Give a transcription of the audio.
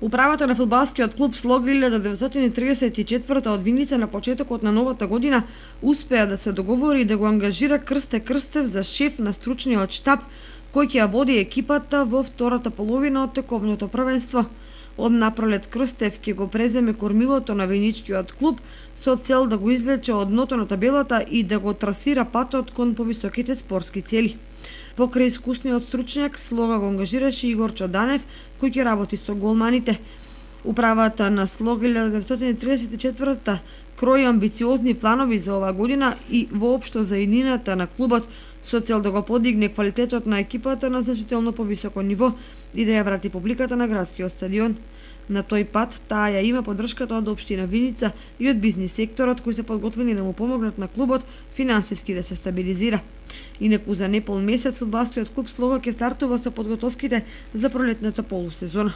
Управата на фудбалскиот клуб Слога 1934 од Виница на почетокот на новата година успеа да се договори и да го ангажира Крсте Крстев за шеф на стручниот штаб, кој ќе ја води екипата во втората половина од тековното првенство. Од напролет Крстев ќе го преземе кормилото на виничкиот клуб со цел да го извлече од дното на табелата и да го трасира патот кон повисоките спортски цели. Покрај искусниот стручњак, Слога го ангажираше Игор Чоданев, кој ќе работи со голманите. Управата на Слога 1934 крои амбициозни планови за оваа година и воопшто за иднината на клубот со цел да го подигне квалитетот на екипата на значително повисоко ниво и да ја врати публиката на градскиот стадион. На тој пат таа ја има поддршката од општина Виница и од бизнис секторот кои се подготвени да му помогнат на клубот финансиски да се стабилизира. Инаку за непол месец фудбалскиот клуб Слога ќе стартува со подготовките за пролетната полусезона.